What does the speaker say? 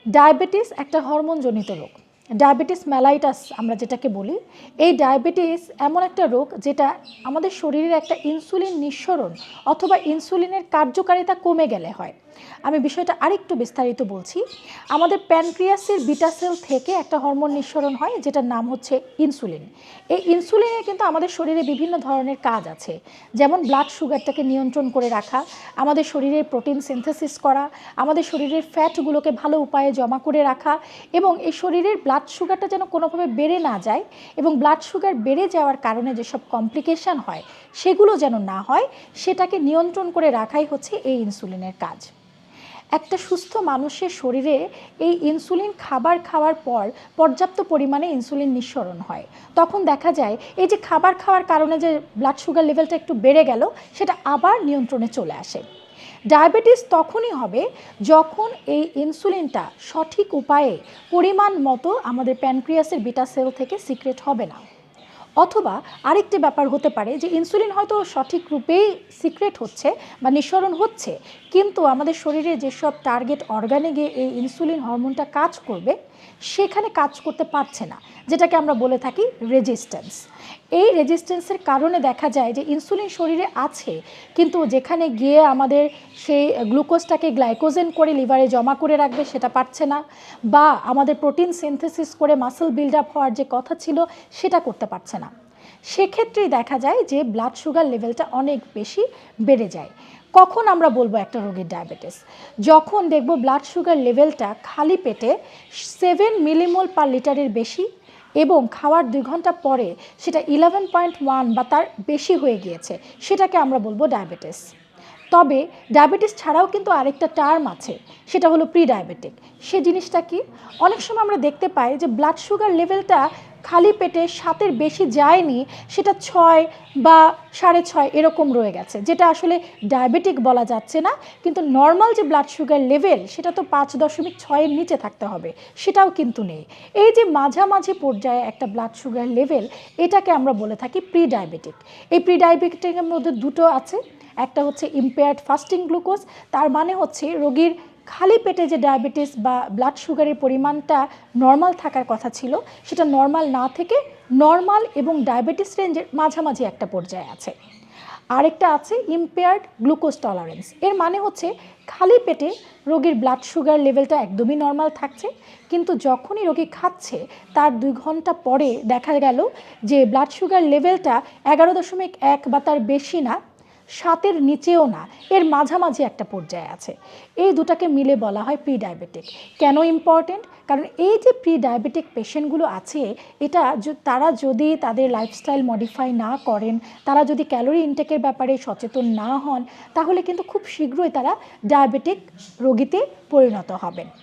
Diabetes একটা হরমোনজনিত রোগ। Diabetes mellitus আমরা যেটাকে বলি, এই ডায়াবেটিস এমন একটা রোগ যেটা আমাদের শরীরের একটা ইনসুলিন নিঃসরণ অথবা ইনসুলিনের কার্যকারিতা কমে গেলে হয়। আমি বিষয়টা আরেকটু বিস্তারিত বলছি। আমাদের প্যানক্রিয়াসের বিটা সেল থেকে একটা হরমোন নিঃসরণ হয় যেটার নাম হচ্ছে ইনসুলিন। এই ইনসুলিনের কিন্তু আমাদের শরীরে বিভিন্ন ধরনের কাজ আছে, যেমন ব্লাড সুগারটাকে নিয়ন্ত্রণ করে রাখা, আমাদের শরীরের প্রোটিন সিনথেসিস করা, আমাদের শরীরের ফ্যাটগুলোকে ভালো উপায়ে জমা করে রাখা এবং এই শরীরের ব্লাড সুগারটা যেন কোনোভাবে বেড়ে না যায় এবং ব্লাড সুগার বেড়ে যাওয়ার কারণে যেসব কমপ্লিকেশন হয় সেগুলো যেন না হয়, সেটাকে নিয়ন্ত্রণ করে রাখাই হচ্ছে এই ইনসুলিনের কাজ। একটা সুস্থ মানুষের শরীরে এই ইনসুলিন খাবার খাওয়ার পর পর্যাপ্ত পরিমাণে ইনসুলিন নিঃসরণ হয়। তখন দেখা যায় এই যে খাবার খাওয়ার কারণে যে ব্লাড সুগার লেভেলটা একটু বেড়ে গেল, সেটা আবার নিয়ন্ত্রণে চলে আসে। ডায়াবেটিস তখনই হবে যখন এই ইনসুলিনটা সঠিক উপায়ে পরিমাণ মতো আমাদের প্যানক্রিয়াসের বিটা সেল থেকে সিক্রেট হবে না। অথবা আরেকটি ব্যাপার হতে পারে যে ইনসুলিন হয়তো সঠিক রূপেই সিক্রেট হচ্ছে বা নিঃসরণ হচ্ছে, কিন্তু আমাদের শরীরে যেসব টার্গেট অর্গানে গিয়ে এই ইনসুলিন হরমোনটা কাজ করবে সেখানে কাজ করতে পারছে না, যেটাকে আমরা বলে থাকি রেজিস্ট্যান্স। এই রেজিস্ট্যান্সের কারণে দেখা যায় যে ইনসুলিন শরীরে আছে, কিন্তু যেখানে গিয়ে আমাদের সেই গ্লুকোজটাকে গ্লাইকোজেন করে লিভারে জমা করে রাখবে সেটা পারছে না, বা আমাদের প্রোটিন সিনথেসিস করে মাসল বিল্ড আপ হওয়ার যে কথা ছিল সেটা করতে পারছে না। সেক্ষেত্রেই দেখা যায় যে ব্লাড সুগার লেভেলটা অনেক বেশি বেড়ে যায়। কখন আমরা বলবো একটা রোগীর ডায়াবেটিস? যখন দেখব ব্লাড সুগার লেভেলটা খালি পেটে 7 মিলিমোল পার লিটারের বেশি এবং খাওয়ার 2 ঘন্টা পরে সেটা 11.1 বা তার বেশি হয়ে গিয়েছে, সেটাকে আমরা বলবো ডায়াবেটিস। তবে ডায়াবেটিস ছাড়াও কিন্তু আরেকটা টার্ম আছে, সেটা হলো প্রি ডায়াবেটিক। সে জিনিসটা কি? অনেক সময় আমরা দেখতে পাই যে ব্লাড সুগার লেভেলটা খালি পেটে 7-এর বেশি যায়নি, সেটা 6 বা 6.5 এরকম রয়ে গেছে, যেটা আসলে ডায়াবেটিক বলা যাচ্ছে না। কিন্তু নর্মাল যে ব্লাড সুগার লেভেল সেটা তো 5.6-এর নিচে থাকতে হবে, সেটাও কিন্তু নেই। এই যে মাঝামাঝি পর্যায়ে একটা ব্লাড সুগার লেভেল, এটাকে আমরা বলে থাকি প্রি ডায়াবেটিক। এই প্রি ডায়াবেটিকের মধ্যে দুটো আছে, একটা হচ্ছে ইম্পেয়ার্ড ফাস্টিং গ্লুকোজ, তার মানে হচ্ছে রোগীর খালি পেটে যে ডায়াবেটিস বা ব্লাড সুগারের পরিমাণটা নর্মাল থাকার কথা ছিল সেটা নর্মাল না থেকে নর্মাল এবং ডায়াবেটিস রেঞ্জের মাঝামাঝি একটা পর্যায়ে আছে। আরেকটা আছে ইম্পেয়ার্ড গ্লুকোজ টলারেন্স, এর মানে হচ্ছে খালি পেটে রোগীর ব্লাড সুগার লেভেলটা একদমই নর্মাল থাকছে, কিন্তু যখনই রোগী খাচ্ছে তার 2 ঘন্টা পরে দেখা গেল যে ব্লাড সুগার লেভেলটা 11.1 বা তার বেশি না, 7-এর নিচেও না, এর মাঝামাঝি একটা পর্যায়ে আছে। এই দুটাকে মিলে বলা হয় প্রি ডায়াবেটিক। কেন ইম্পর্টেন্ট? কারণ এই যে প্রি ডায়াবেটিক পেশেন্টগুলো আছে, এটা তারা যদি তাদের লাইফস্টাইল মডিফাই না করেন, তারা যদি ক্যালোরি ইনটেকের ব্যাপারে সচেতন না হন, তাহলে কিন্তু খুব শীঘ্রই তারা ডায়াবেটিক রোগীতে পরিণত হবেন।